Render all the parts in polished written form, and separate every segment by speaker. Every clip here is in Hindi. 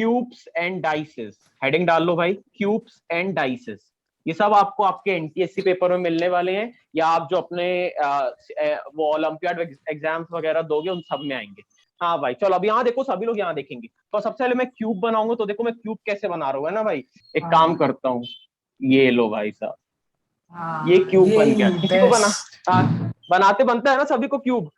Speaker 1: क्यूब्स एंड डाइसेस, हेडिंग डाल लो भाई, क्यूब्स एंड डाइसेस। ये सब आपको आपके एनटीएससी पेपर में मिलने वाले हैं, या आप जो अपने वो ओलंपियाड एग्जाम्स वगैरह दोगे उन सब में आएंगे। हाँ भाई चलो, अब यहाँ देखो, सभी लोग यहाँ देखेंगे। तो सबसे पहले मैं क्यूब बनाऊंगा, तो देखो मैं क्यूब कैसे बना रहा हूँ, है ना भाई। एक काम करता हूँ, ये लो भाई साहब, ये क्यूब बन गया। किसी को बनाते बनता है ना सभी को क्यूब,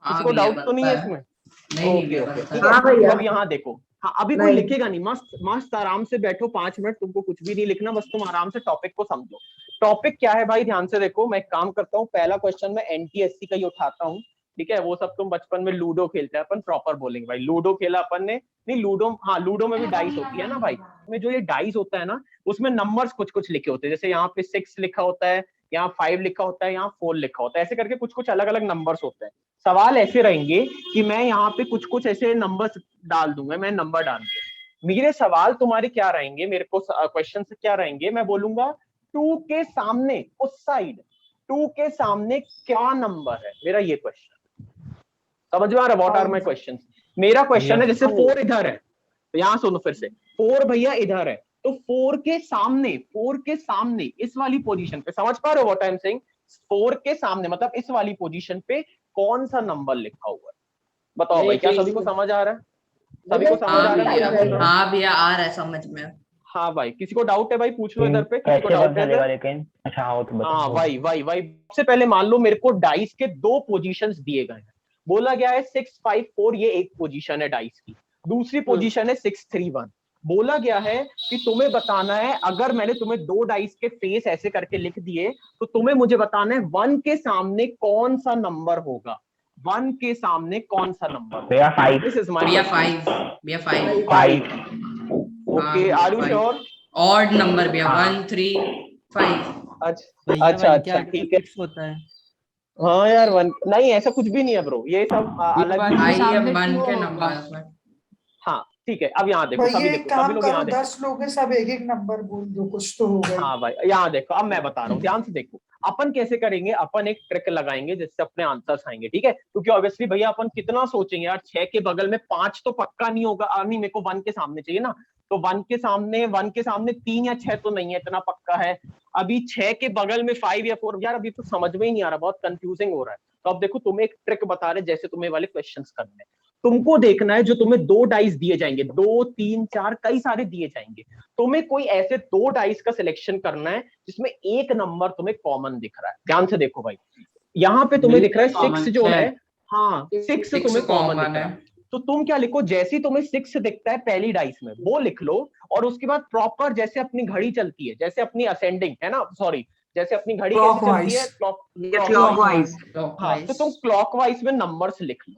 Speaker 1: किसी को
Speaker 2: भैया
Speaker 1: डाउट तो नहीं
Speaker 2: बनता
Speaker 1: है
Speaker 2: है।
Speaker 1: इसमें।
Speaker 2: नहीं
Speaker 1: ओके
Speaker 2: भैया
Speaker 1: ओके
Speaker 2: बनता
Speaker 1: ठीक
Speaker 2: है।
Speaker 1: है।
Speaker 3: हाँ भैया।
Speaker 1: तो अब यहाँ देखो, हाँ अभी कोई
Speaker 3: नहीं।
Speaker 1: लिखेगा नहीं, मस्त मस्त आराम से बैठो 5 मिनट, तुमको कुछ भी नहीं लिखना, बस तुम आराम से टॉपिक को समझो। टॉपिक क्या है भाई, ध्यान से देखो। मैं एक काम करता हूँ, पहला क्वेश्चन मैं एनटीएससी का ही उठाता हूँ, ठीक है। वो सब तुम बचपन में लूडो खेलते हैं, अपन प्रॉपर बोलेंगे भाई, लूडो खेला अपन ने। नहीं लूडो, हाँ लूडो में भी डाइस होती है ना भाई, में जो ये डाइस होता है ना, उसमें नंबर्स कुछ कुछ लिखे होते हैं। जैसे यहाँ पे 6 लिखा होता है, यहाँ 5 लिखा होता है, यहाँ 4 लिखा होता है, ऐसे करके कुछ कुछ अलग अलग नंबर्स होते हैं। सवाल ऐसे रहेंगे कि मैं यहाँ पे कुछ कुछ ऐसे नंबर्स डाल दूंगा, मैं नंबर डाल दूंगा। मेरे सवाल तुम्हारे क्या रहेंगे, मेरे को क्वेश्चन से क्या रहेंगे, मैं बोलूंगा 2 के सामने उस साइड, 2 के सामने क्या नंबर है, मेरा ये क्वेश्चन। समझ में आ रहा है, व्हाट आर माय क्वेश्चन। मेरा क्वेश्चन है, जैसे 4 इधर है, तो यहां सुनो फिर से, 4 भैया इधर है, तो 4 के सामने, 4 के सामने इस वाली पोजीशन पे, समझ पा रहे हो व्हाट आई एम सेइंग। 4 के सामने मतलब इस वाली पोजीशन पे कौन सा नंबर लिखा हुआ है, बताओ भाई। क्या सभी को समझ आ रहा है, सभी को समझ आ रहा है मैं क्या बोल रहा हूँ।
Speaker 2: हाँ भैया आ रहा है समझ में।
Speaker 1: हाँ भाई, किसी को डाउट है भाई पूछ लो इधर पे, किसी को डाउट है इधर।
Speaker 4: लेकिन अच्छा हाँ वो तो
Speaker 1: हाँ
Speaker 4: बताओ।
Speaker 1: भाई सबसे पहले मान लो मेरे को डाइस के 2 पोजीशंस दिए गए हैं। बोला गया है 654, ये एक पोजीशन है डाइस की, दूसरी पोजीशन है 631। बोला गया है कि तुम्हें बताना है, अगर मैंने तुम्हें 2 डाइस के फेस ऐसे करके लिख दिए, तो तुम्हें मुझे बताना है 1 के सामने कौन सा नंबर होगा, 1 के सामने कौन सा नंबर
Speaker 4: भैया
Speaker 1: होगा।
Speaker 4: 5।
Speaker 1: दिस इज माय
Speaker 2: भैया
Speaker 1: क्वेश्चन।
Speaker 2: 5, भैया 5।
Speaker 4: 5।
Speaker 1: Okay, are you sure.
Speaker 2: Odd number भैया 1 3 5।
Speaker 1: अच्छा अच्छा अच्छा ठीक है।
Speaker 5: होता है
Speaker 1: हाँ यार, 1 नहीं, ऐसा कुछ भी नहीं है ब्रो, ये सब अलग
Speaker 5: वन
Speaker 1: ही
Speaker 5: के
Speaker 1: है।
Speaker 2: भाई ये
Speaker 5: सामने
Speaker 2: 1
Speaker 5: टू
Speaker 2: के
Speaker 5: होगा।
Speaker 2: नंबर।
Speaker 1: हाँ ठीक है, अब यहाँ देखो, सभी
Speaker 3: भैया एक
Speaker 1: देखो, सभी
Speaker 3: काम
Speaker 1: लोग
Speaker 3: करो,
Speaker 1: यहाँ देखो।
Speaker 3: 10 लोग हैं, सब एक एक नंबर बोल दो, कुछ तो होगा ही।
Speaker 1: हाँ भाई यहाँ देखो, अब मैं बता रहा हूँ, ध्यान से देखो। अपन कैसे करेंगे, अपन एक ट्रिक लगाएंगे जिससे अपने आंसर्स आएंगे, ठीक है। क्योंकि ऑब्वियसली भैया अपन कितना सोचेंगे यार, 6 के बगल में 5 तो पक्का नहीं होगा, नहीं मेरे को 1 के सामने चाहिए ना, तो 1 के सामने, 1 के सामने 3 या 6 तो नहीं है, इतना पक्का है। अभी 6 के बगल में 5 या 4, यार अभी तो समझ में ही नहीं आ रहा, बहुत कंफ्यूजिंग हो रहा है। तो अब देखो, तुम्हें एक ट्रिक बता रहे, जैसे तुम्हें वाले क्वेश्चंस करने हैं, तुमको देखना है जो तुम्हें 2 डाइस दिए जाएंगे, 2 3 4 कई सारे दिए जाएंगे, तुम्हें कोई ऐसे 2 डाइस का सिलेक्शन करना है जिसमें एक नंबर तुम्हें कॉमन दिख रहा है। ध्यान से देखो भाई, यहाँ पे तुम्हें दिख रहा है 6 जो है, हाँ 6 तुम्हें कॉमन दिख रहा है। तो तुम क्या लिखो, जैसे ही तुम्हें 6 दिखता है पहली डाइस में, वो लिख लो। और उसके बाद प्रॉपर जैसे अपनी घड़ी चलती है, जैसे अपनी असेंडिंग है ना, सॉरी, जैसे अपनी घड़ी कैसे चलती है,
Speaker 3: क्लॉकवाइज।
Speaker 1: हाँ, तो तुम क्लॉकवाइज में नंबर्स लिख लो,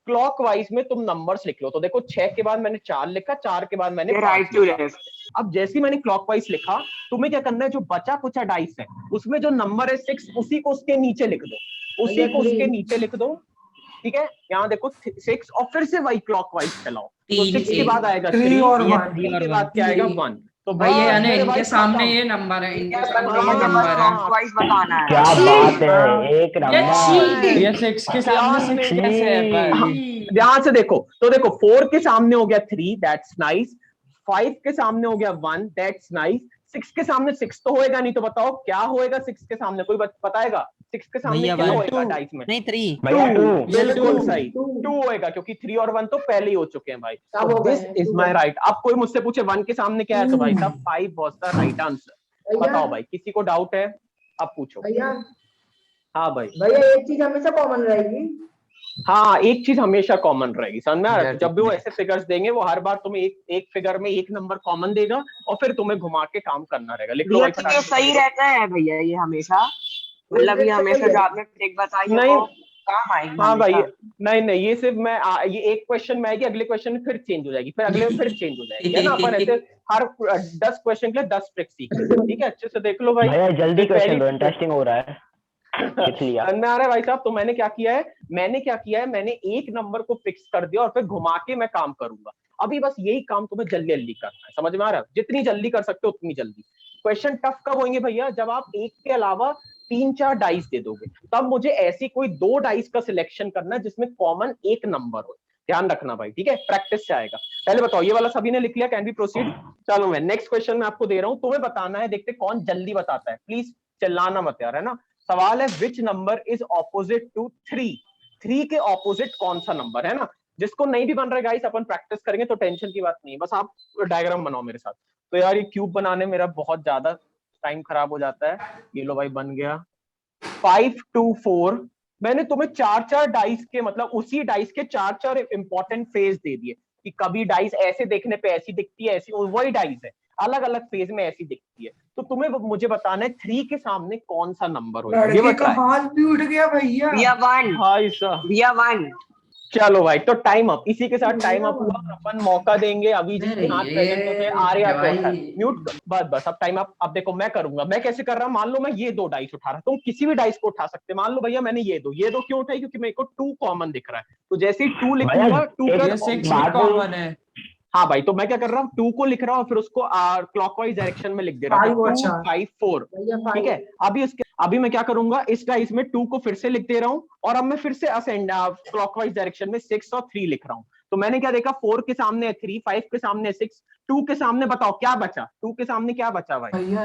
Speaker 1: क्लॉकवाइज में तुम नंबर्स लिख लो। तो देखो 6 के बाद मैंने 4 लिखा, 4 के बाद मैंने 5 लिखा। अब जैसे ही मैंने क्लॉकवाइज लिखा, तुम्हें क्या करना है, जो बचा कुचा डाइस है उसमें जो नंबर है 6, उसी को उसके नीचे लिख दो, उसी को उसके नीचे लिख दो, ठीक है। यहाँ देखो 6, और फिर से वही क्लॉकवाइज चलाओ, तो 6 के बाद आएगा 3
Speaker 3: और
Speaker 1: और
Speaker 3: 1
Speaker 1: 3 के बाद क्या आएगा 1। तो
Speaker 2: भैया यानी
Speaker 1: मेरे
Speaker 2: इनके
Speaker 1: भाई
Speaker 2: सामने
Speaker 1: खत्म।
Speaker 2: ये नंबर है, इनके सामने
Speaker 1: हाँ,
Speaker 2: ये नंबर है।
Speaker 3: बताना है।
Speaker 4: क्या बात है, एक
Speaker 2: ये
Speaker 4: नंबर।
Speaker 5: ये 6 के सामने 6 कैसे है भाई।
Speaker 1: ध्यान से देखो, तो देखो 4 के सामने हो गया 3, दैट्स नाइस। 5 के सामने हो गया 1, दैट्स नाइस। 6 के सामने 6 तो होएगा नहीं, तो बताओ क्या होएगा 6 के सामने, कोई बताएगा 6 के सामने
Speaker 5: भैया
Speaker 1: क्या
Speaker 5: 1
Speaker 1: होएगा
Speaker 5: 2
Speaker 1: डाइस में।
Speaker 5: नहीं 3
Speaker 4: भैया 2।
Speaker 1: बिल्कुल सही, 2 होएगा, क्योंकि 3 और 1 तो पहले ही हो चुके हैं भाई।
Speaker 3: अब हो गए
Speaker 1: दिस
Speaker 3: हैं,
Speaker 1: इज माय राइट। अब कोई मुझसे पूछे 1 के सामने क्या है, तो भाई साहब 5 वाज द राइट आंसर। बताओ भाई, किसी को डाउट है, अब पूछो।
Speaker 3: भैया
Speaker 1: हाँ भाई,
Speaker 3: एक चीज हमेशा कॉमन रहेगी।
Speaker 1: हाँ एक चीज हमेशा कॉमन रहेगी, समझ में आ रहा है। जब भी वो ऐसे फिगर्स देंगे, वो हर बार तुम्हें एक फिगर में एक नंबर कॉमन देगा, और फिर तुम्हें घुमा के काम करना रहेगा। लिख लो भाई फटाफट।
Speaker 6: सही रहता है भैया ये हमेशा, मतलब ये हमेशा जो आपने ट्रिक बताई है
Speaker 1: नहीं,
Speaker 6: वो काम आएगी
Speaker 1: हाँ भाई,
Speaker 6: हमेशा।
Speaker 1: नहीं ये सिर्फ मैं ये एक क्वेश्चन में आएगी, अगले क्वेश्चन में फिर चेंज हो जाएगी, फिर अगले में फिर चेंज हो जाएगी, है ना। अपन ऐसे हर 10 क्वेश्चन के लिए 10 ट्रिक सीख रहे हैं, ठीक है। अच्छे से देख लो भाई।
Speaker 4: भैया जल्दी क्वेश्चन दो,
Speaker 1: पहली
Speaker 4: इंटरेस्टिंग हो रहा है।
Speaker 1: में आ रहा है भाई साहब। तो मैंने क्या किया है, मैंने एक नंबर को फिक्स कर दिया और फिर घुमा के मैं काम करूंगा। अभी बस यही काम तुम्हें जल्दी जल्दी करना है, समझ में आ रहा है। जितनी जल्दी कर सकते हो उतनी जल्दी। क्वेश्चन टफ कब होंगे भैया, जब आप एक के अलावा 3 4 डाइस दे दोगे, तब मुझे ऐसी कोई 2 डाइस का सिलेक्शन करना है जिसमें कॉमन एक नंबर हो। ध्यान रखना भाई, ठीक है, प्रैक्टिस से आएगा। पहले बताओ ये वाला सभी ने लिख लिया, कैन बी प्रोसीड? चलो मैं नेक्स्ट क्वेश्चन में आपको दे रहा हूँ, तुम्हें बताना है, देखते कौन जल्दी बताता है, प्लीज चिल्लाना मत यार, है ना। सवाल है which number is opposite to 3? 3 के ऑपोजिट कौन सा नंबर है ना। जिसको नहीं भी बन रहा है गाइस, अपन प्रैक्टिस करेंगे तो टेंशन की बात नहीं है, बस आप डायग्राम बनाओ मेरे साथ। तो यार ये क्यूब बनाने मेरा बहुत ज्यादा टाइम खराब हो जाता है। ये लो भाई बन गया 5 2 4। मैंने तुम्हें 4 डाइस के, मतलब उसी डाइस के 4 इंपॉर्टेंट फेज दे दिए कि कभी डाइस ऐसे देखने पे ऐसी दिखती है, ऐसी, वही डाइस है, अलग अलग फेज में ऐसी दिखती है। तो तुम्हें मुझे बताना है 3 के सामने कौन सा नंबर होगा, ये
Speaker 3: लड़के का
Speaker 1: बताओ।
Speaker 3: हाथ भी उठ गया भैया।
Speaker 6: भैया 1
Speaker 1: भाई साहब
Speaker 6: भैया 1।
Speaker 1: चलो भाई, तो टाइम अप, इसी के साथ टाइम अप हुआ। अपन मौका देंगे अभी जिसके हाथ प्रेजेंट होते हैं, आर्या को उठा म्यूट, बस अब टाइम अप। अब देखो मैं करूंगा, मैं कैसे कर रहा हूँ, मान लो मैं ये 2 डाइस उठा रहा हूँ, तुम किसी भी डाइस को उठा सकते, मान लो भैया मैंने ये दो क्यों उठाई, क्योंकि मेरे को 2 कॉमन दिख रहा है, तो जैसे ही 2 लिखूंगा 2
Speaker 4: एक
Speaker 5: ये 6
Speaker 4: बात
Speaker 5: कॉमन है।
Speaker 1: हाँ भाई, तो मैं क्या कर रहा हूँ, 2 को लिख रहा हूँ, फिर उसको क्लॉकवाइज डायरेक्शन में लिख दे रहा हूँ, 2 5 4, ठीक है। अभी मैं क्या करूंगा, इस डाइस में 2 को फिर से लिख दे रहा हूँ, और अब मैं फिर से असेंड क्लॉकवाइज डायरेक्शन में 6 और 3 लिख रहा हूँ। तो मैंने क्या देखा, 4 के सामने है 3, 5 के सामने है 6, 2 के सामने बताओ क्या बचा, 2 के सामने क्या बचा भाई?
Speaker 3: भैया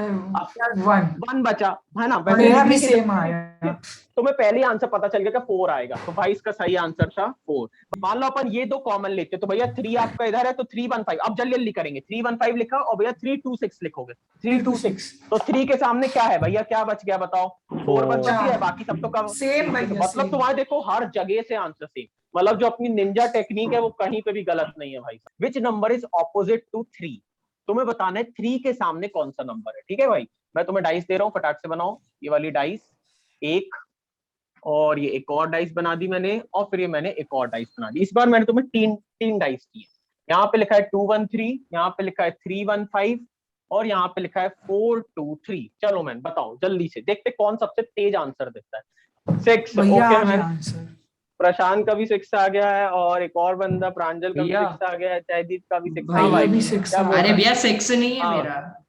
Speaker 1: वन 1 बचा है ना।
Speaker 3: मेरा भी सेम आया।
Speaker 1: तुम्हें पहले आंसर पता चल गया कि 4 आएगा, तो भाई इसका सही आंसर था 4। मान लो अपन ये 2 कॉमन लेते, तो भैया 3 आपका इधर है, तो 3 1 5। अब जल्दी जल्दी करेंगे, 3 1 5 लिखा, और भैया 3 2 6 लिखोगे, 3 2 6। तो 3 के सामने क्या है भैया, क्या बच गया बताओ? 4 बच गया है, बाकी सब तो कम
Speaker 3: सेम भैया,
Speaker 1: मतलब
Speaker 3: सेम।
Speaker 1: तुम्हारे देखो हर जगह से आंसर सेम, मतलब जो अपनी निंजा टेक्निक है वो कहीं पे भी गलत नहीं है भाई। Which number is opposite to 3? तुम्हें बताना है 3 के सामने कौन सा नंबर है, ठीक है भाई। मैं तुम्हें डाइस दे रहा हूँ, फटाक से बनाओ। ये वाली डाइस एक, और ये एक और डाइस बना दी मैंने, और फिर ये मैंने एक और डाइस बना दी। इस बार मैंने तुम्हें तीन डाइस दी है। यहाँ पे लिखा है 2 1 3, यहाँ पे लिखा है 3 1 5, और यहाँ पे लिखा है 4 2 3। चलो मैन बताओ जल्दी से, देखते कौन सबसे तेज आंसर देता है। 6, ओके मैन, प्रशांत का भी 6 आ गया है, और एक और बंदा प्रांजल का भी 6 आ गया है, जयदीप का भी 6
Speaker 2: भाई,
Speaker 1: भाई
Speaker 3: भी
Speaker 1: क्या
Speaker 3: 6
Speaker 1: बोल रहा
Speaker 2: अरे
Speaker 1: है?
Speaker 2: भैया 6 नहीं है
Speaker 1: हाँ।
Speaker 2: मेरा।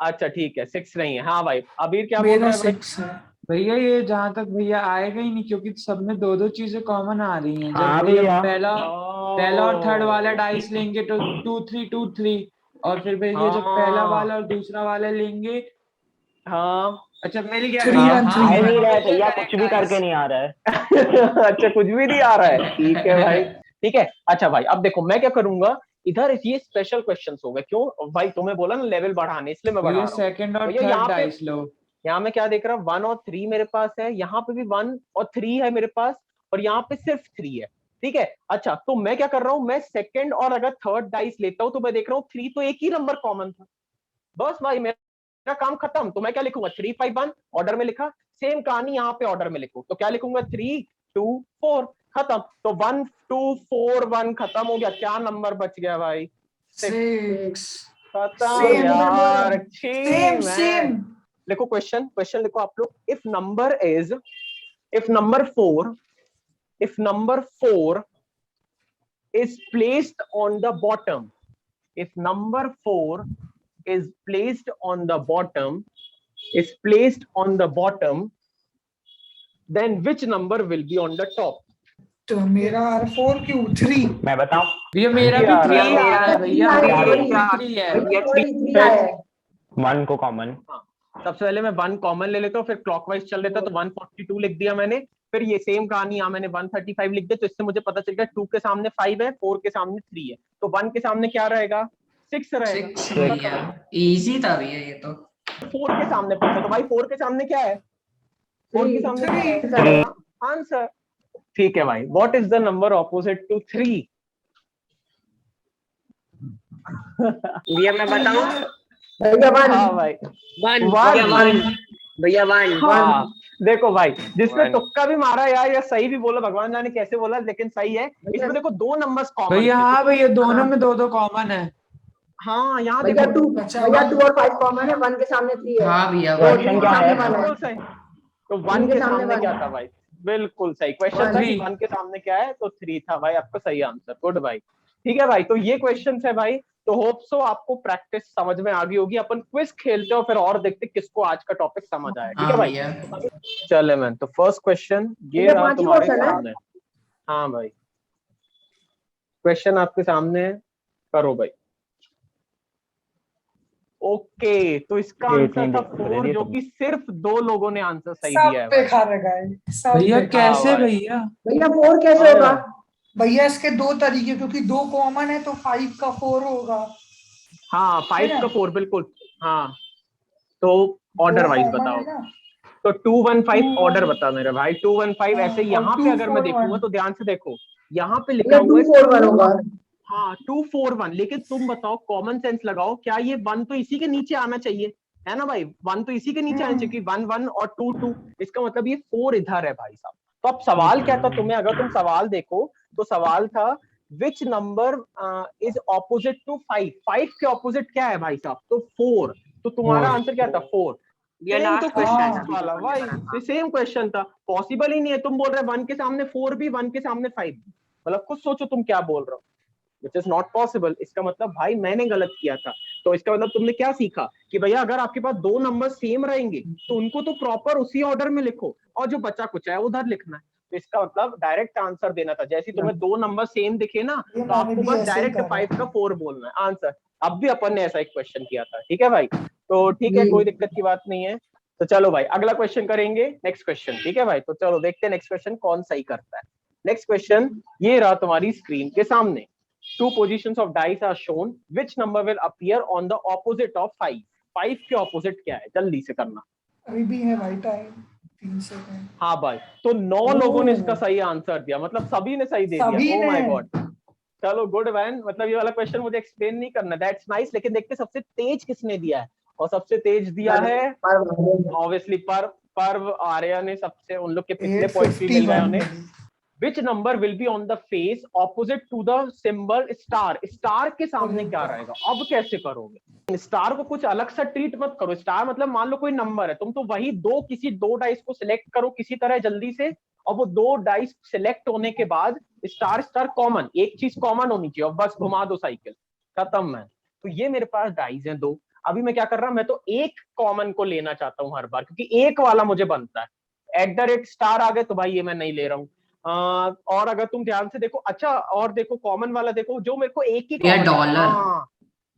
Speaker 1: अच्छा ठीक है, 6 नहीं है। हाँ भाई, अबीर क्या बोल
Speaker 3: मेरा
Speaker 1: रहा है भाई?
Speaker 3: 6 है।
Speaker 5: भैया ये जहां तक भैया आएगा ही नहीं, क्योंकि सब में दो दो चीजें कॉमन आ रही हैं।
Speaker 4: हाँ
Speaker 5: जब भैया
Speaker 4: भैया।
Speaker 5: पहला और थर्ड वाला डाइस लेंगे तो 2 3 2 3, और फिर भैया जब पहला वाला और दूसरा वाला लेंगे।
Speaker 1: हाँ
Speaker 5: अच्छा मिल गया
Speaker 3: 3
Speaker 5: भैया।
Speaker 3: 1
Speaker 4: आ ही
Speaker 3: 3
Speaker 4: नहीं रहा है
Speaker 5: बिल्कुल
Speaker 4: भैया,
Speaker 5: correct
Speaker 4: कुछ भी करके
Speaker 5: guys।
Speaker 4: नहीं आ रहा है।
Speaker 1: अच्छा कुछ भी नहीं आ रहा है, ठीक है भाई, ठीक है। अच्छा भाई अब देखो मैं क्या करूंगा, इधर ये स्पेशल क्वेश्चंस हो गए, क्यों भाई, तुम्हें बोला ना लेवल बढ़ाने, इसलिए मैं बढ़ा
Speaker 5: भैया
Speaker 1: रहा हूँ।
Speaker 5: सेकंड और
Speaker 1: भैया
Speaker 5: थर्ड
Speaker 1: यहाँ पे,
Speaker 5: डाइस लो।
Speaker 1: यहाँ मैं क्या देख रहा हूँ, 1 और 3 मेरे पास है, यहाँ पे भी 1 और 3 है मेरे पास, और यहाँ पे सिर्फ 3 है, ठीक है। अच्छा तो मैं क्या कर रहा हूँ, मैं सेकंड और अगर थर्ड डाइस लेता हूँ, तो मैं देख रहा हूँ 3 तो एक ही नंबर कॉमन था, बस भाई मेरा काम खत्म। तो मैं क्या लिखूंगा, 3 5 1 ऑर्डर में लिखा, सेम कहानी यहाँ पे ऑर्डर में लिखूं, तो क्या लिखूंगा, 3 2 4 खत्म। तो 1 2 4 1 खत्म हो गया, क्या नंबर बच गया भाई?
Speaker 3: 6
Speaker 1: खत्म
Speaker 3: सेम
Speaker 1: यार,
Speaker 3: सेम सेम।
Speaker 1: लिखो क्वेश्चन लिखो आप लोग। If number 4, if number 4 is placed on the bottom, if number 4 is placed on the bottom, then which number will be on the top?
Speaker 3: तो मेरा 4 क्यों 3?
Speaker 4: मैं बताऊं?
Speaker 5: भैया मेरा भी
Speaker 1: यार,
Speaker 5: 3 आ रहा है भैया, मेरा भी
Speaker 6: भैया
Speaker 5: 3 है।
Speaker 6: भैया 3
Speaker 4: 1 को कॉमन।
Speaker 1: हाँ, सबसे पहले मैं 1 कॉमन ले लेता हूँ, फिर क्लॉकवाइज चल लेता, तो 142 लिख दिया मैंने। फिर ये सेम कहानी यहाँ मैंने 135 लिख दिया, तो इससे मुझे पता चल गया 2 के सामने 5 है, 4 के सामने 3 है, तो 1 के सामने क्या रहेगा, 6 रहेगा।
Speaker 2: 6 भैया, इजी था भैया ये तो।
Speaker 1: 4 के सामने पूछा, तो भाई 4 के सामने क्या है, 4 के सामने क्या है आंसर, ठीक है भाई। What is the number opposite to 3?
Speaker 6: भैया मैं बताऊं,
Speaker 3: भैया 1
Speaker 1: हाँ भाई
Speaker 6: 1 भैया 1
Speaker 1: हाँ, देखो भाई जिसने तुक्का भी मारा यार, या सही भी बोला, भगवान जाने कैसे बोला, लेकिन सही है। इसमें देखो 2 नंबर्स कॉमन
Speaker 5: भैया हाँ भैया दोनों में दो दो कॉमन है।
Speaker 1: हाँ यहाँ
Speaker 3: भैया
Speaker 1: देखो
Speaker 3: 2 और 5 कॉमन है, 1 के सामने 3 है।
Speaker 2: हाँ भैया
Speaker 4: क्वेश्चन क्या है?
Speaker 1: बिल्कुल सही। तो 1 के सामने क्या था भाई, बिल्कुल सही क्वेश्चन था कि 1 के सामने क्या है, तो 3 था भाई, आपका सही आंसर, गुड भाई। ठीक है भाई, तो ये क्वेश्चन है भाई, तो होप सो आपको प्रैक्टिस समझ में आ गई होगी। अपन क्विज खेलते हो, फिर और देखते किसको आज का टॉपिक समझ आया, ठीक है
Speaker 2: हाँ
Speaker 1: भाई।
Speaker 2: भैया।
Speaker 1: चले मैन, तो फर्स्ट क्वेश्चन ये रहा तुम्हारे सामने। हाँ भाई क्वेश्चन आपके सामने है, करो भाई। ओके, तो इसका आंसर था 4, जो कि सिर्फ 2 लोगों ने आंसर सही
Speaker 3: सब
Speaker 1: दिया है
Speaker 3: पे
Speaker 1: भाई।
Speaker 3: खा रखा है, सब
Speaker 5: भैया
Speaker 3: पे।
Speaker 5: कैसे
Speaker 1: भाई।
Speaker 5: भैया?
Speaker 3: भैया 4 कैसे
Speaker 1: हाँ
Speaker 3: होगा?
Speaker 1: यार।
Speaker 3: भैया इसके 2 तरीके, क्योंकि 2 कॉमन है तो 5 का 4 होगा।
Speaker 1: हाँ, 5
Speaker 3: है
Speaker 1: का
Speaker 3: ना?
Speaker 1: 4 बिल्कुल। हाँ, तो ऑर्डर
Speaker 3: 2
Speaker 1: वाइज
Speaker 3: कॉमन
Speaker 1: बताओ।
Speaker 3: है ना।
Speaker 1: तो 215 ऑर्डर
Speaker 3: 2
Speaker 1: बता मेरे भाई। 215 ऐसे
Speaker 3: और
Speaker 1: यहाँ पे अगर मैं
Speaker 3: 241।
Speaker 1: देखूंगा तो ध्यान से देखो, यहाँ पे लिखा
Speaker 3: भैया
Speaker 1: हुआ है
Speaker 3: 241 होगा।
Speaker 1: हाँ 241, लेकिन तुम बताओ, कॉमन सेंस लगाओ, क्या ये 1 तो इसी के नीचे आना चाहिए, है ना भाई? 1 तो इसी के नीचे आना चाहिए, 1 1 और 2 2, इसका मतलब ये 4 इधर है भाई साहब। तो अब सवाल क्या था तुम्हें, अगर तुम सवाल देखो तो सवाल था which number is opposite to 5। 5 के ऑपोजिट क्या है भाई साहब? तो 4। तो तुम्हारा आंसर क्या था? 4।
Speaker 6: ये
Speaker 1: सेम तो
Speaker 6: लास्ट क्वेश्चन
Speaker 1: क्वेश्चन
Speaker 6: अभी
Speaker 1: वाला
Speaker 6: जो
Speaker 1: भाई,
Speaker 6: हमने करा था।
Speaker 1: सेम क्वेश्चन था। पॉसिबल ही नहीं है, तुम बोल रहे 1 के सामने 4 भी, 1 के सामने 5 भी, मतलब खुद सोचो तुम क्या बोल रहे हो, विच इज नॉट पॉसिबल। इसका मतलब भाई मैंने गलत किया था। तो इसका मतलब तुमने क्या सीखा कि भैया अगर आपके पास 2 नंबर सेम रहेंगे तो उनको तो प्रॉपर उसी ऑर्डर में लिखो, और जो बचा कुछ है उधर लिखना है। तो इसका मतलब डायरेक्ट आंसर देना था। जैसे तुम्हें 2 नंबर सेम दिखे ना,
Speaker 3: ये
Speaker 1: तो
Speaker 3: मैंने
Speaker 1: आपको
Speaker 3: भी
Speaker 1: बस
Speaker 3: ऐसे ही
Speaker 1: डायरेक्ट
Speaker 3: करा।
Speaker 1: 5 का 4 बोलना है आंसर। अब भी अपन ने ऐसा एक क्वेश्चन किया था, ठीक है भाई? तो ठीक है, कोई दिक्कत की बात नहीं है। तो चलो भाई अगला क्वेश्चन करेंगे, नेक्स्ट क्वेश्चन, ठीक है भाई? तो चलो देखते हैं नेक्स्ट क्वेश्चन कौन सही करता है। नेक्स्ट क्वेश्चन ये रहा तुम्हारी स्क्रीन के सामने। 2 positions of dice are shown. Which number will appear on the opposite of 5? 5 के opposite क्या है? जल्दी से करना।
Speaker 3: अभी भी है भाई टाइम, 3 सेकंड।
Speaker 1: हाँ भाई, तो 9 लोगों ने इसका सही आंसर दिया, मतलब सभी ने सही दे दिया।
Speaker 3: सभी
Speaker 1: ओ माय
Speaker 3: ने।
Speaker 1: गॉड, चलो गुड मैन। मतलब ये वाला क्वेश्चन मुझे एक्सप्लेन नहीं करना, दैट्स नाइस। लेकिन देखते सबसे तेज किसने दिया है, और सबसे तेज दिया है ऑब्वियसली पर्व आर्या ने। सबसे उन लोग के पिछले पॉइंट्स भी मिल गए उन्हें।
Speaker 3: 851।
Speaker 1: Which number will be on the face opposite to the symbol star? Star के सामने क्या रहेगा? अब कैसे करोगे? स्टार को कुछ अलग सा ट्रीट मत करो। स्टार मतलब मान लो कोई नंबर है, तुम तो वही किसी 2 डाइस को सिलेक्ट करो किसी तरह जल्दी से, और वो 2 डाइस सिलेक्ट होने के बाद स्टार स्टार कॉमन, एक चीज कॉमन होनी चाहिए, और बस घुमा दो साइकिल, खत्म है। तो ये मेरे पास डाइस हैं 2। अभी मैं क्या कर रहा हूं, मैं तो एक कॉमन को लेना चाहता हूं हर बार, क्योंकि एक वाला मुझे बनता है। @स्टार आ गए तो भाई ये मैं नहीं ले रहा हूँ। और अगर तुम ध्यान से देखो, अच्छा और देखो कॉमन वाला देखो, जो मेरे को एक ही
Speaker 2: या
Speaker 1: कॉमन।
Speaker 2: डॉलर।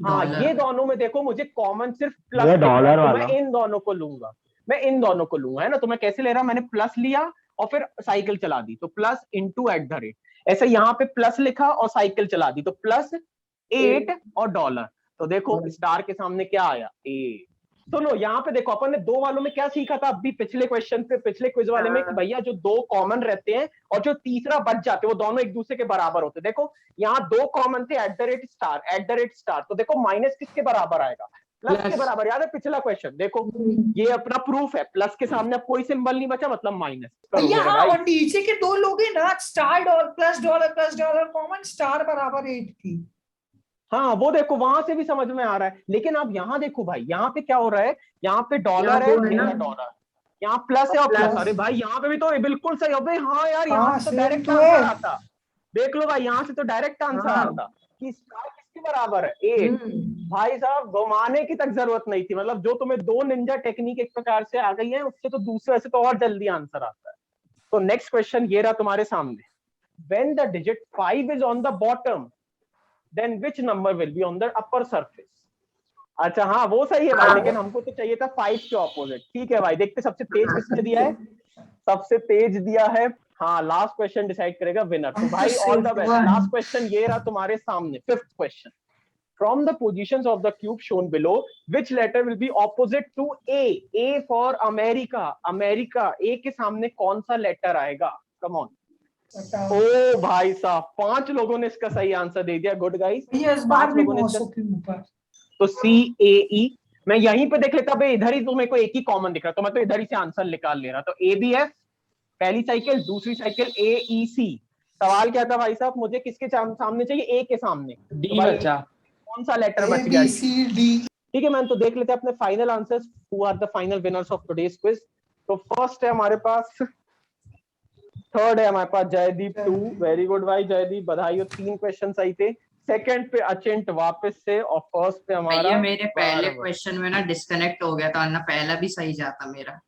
Speaker 1: हाँ ये
Speaker 2: डॉलर
Speaker 1: दोनों में देखो मुझे कॉमन सिर्फ प्लस
Speaker 4: ये
Speaker 1: दिख रहा है,
Speaker 4: डॉलर
Speaker 1: तो
Speaker 4: वाला।
Speaker 1: मैं इन दोनों को लूंगा। मैं इन दोनों को लूंगा, है ना? तो मैं कैसे ले रहा हूं, मैंने प्लस लिया और फिर साइकिल चला दी, तो प्लस इंटू @। ऐसे यहाँ पे प्लस लिखा और साइकिल चला दी, तो +8 और डॉलर। तो देखो स्टार के सामने क्या आया, ए। सुनो यहाँ पे देखो, अपन ने 2 वालों में क्या सीखा था अभी पिछले क्वेश्चन पे, पिछले क्विज वाले में, कि भैया जो 2 कॉमन रहते हैं और जो तीसरा बच जाते हैं वो दोनों एक दूसरे के बराबर होते। देखो यहाँ 2 कॉमन थे, @स्टार, तो देखो माइनस किसके बराबर आएगा? प्लस के बराबर। याद है पिछला क्वेश्चन? देखो ये अपना प्रूफ है, प्लस के सामने अब कोई सिंबल नहीं बचा, मतलब माइनस करो
Speaker 3: भैया
Speaker 1: मेरे
Speaker 3: हाँ,
Speaker 1: भाई।
Speaker 3: और नीचे के 2 लोग हैं ना, star dollar plus dollar common, star बराबर 8 थी।
Speaker 1: हाँ वो देखो वहां से भी समझ में आ रहा है, लेकिन अब यहाँ देखो भाई, यहाँ पे क्या हो रहा है, यहाँ पे डॉलर है ना, डॉलर, यहाँ प्लस है और प्लस। अरे भाई यहाँ पे भी तो बिल्कुल सही। अबे हाँ यार, यहाँ से तो डायरेक्ट
Speaker 3: तो है।
Speaker 1: आंसर आता। देख लो भाई, यहाँ से तो डायरेक्ट आंसर आता कि स्टार किसके बराबर है, 8। भाई साहब घुमाने की तक जरूरत नहीं थी, मतलब जो तुम्हें 2 निंजा टेक्निक एक प्रकार से आ गई है, उससे तो दूसरे से तो और जल्दी आंसर आता है। तो नेक्स्ट क्वेश्चन ये रहा तुम्हारे सामने। When the digit 5 is on the bottom, then which number will be on the upper surface? अच्छा हाँ वो सही है भाई, लेकिन हमको तो चाहिए था 5 के ऑपोजिट। ठीक है भाई, देखते सबसे तेज किसने दिया है। सबसे तेज दिया है, हाँ लास्ट क्वेश्चन डिसाइड करेगा विनर। तो भाई all the best. Last question ये रहा तुम्हारे सामने, 5th question. From the positions of the cube shown below, which letter will be opposite to A? A for America. America, A के सामने कौन सा लेटर आएगा? Come on. ओ भाई साहब 5 लोगों ने इसका सही आंसर दे दिया। गुड गाइस,
Speaker 3: इस बार
Speaker 1: 5
Speaker 3: भी
Speaker 1: लोगों ने
Speaker 3: 900 के ऊपर।
Speaker 1: तो CAE। मैं यहीं पे देख लेता भाई, इधर ही तो मेरे को एक ही कॉमन दिख रहा, तो मैं तो इधर ही से आंसर निकाल ले रहा। तो ABF पहली साइकिल, दूसरी साइकिल AEC। सवाल क्या था भाई साहब, मुझे किसके सामने चाहिए? ए के सामने।
Speaker 5: डी
Speaker 1: तो भाई
Speaker 5: बचा।
Speaker 1: कौन सा लेटर बच गया?
Speaker 3: ABCD।
Speaker 1: ठीक है मैम, तो देख लेते हैं अपने final answers. Who are the final winners of today's quiz? तो फर्स्ट है हमारे पास, थर्ड है हमारे पास जयदीप 2। वेरी गुड भाई जयदीप, बधाई हो, 3 क्वेश्चन सही थे। सेकंड पे अचिंत वापस से, और फर्स्ट पे हमारा
Speaker 2: भैया मेरे पहले क्वेश्चन में ना डिस्कनेक्ट हो गया था, वरना पहला भी सही जाता मेरा।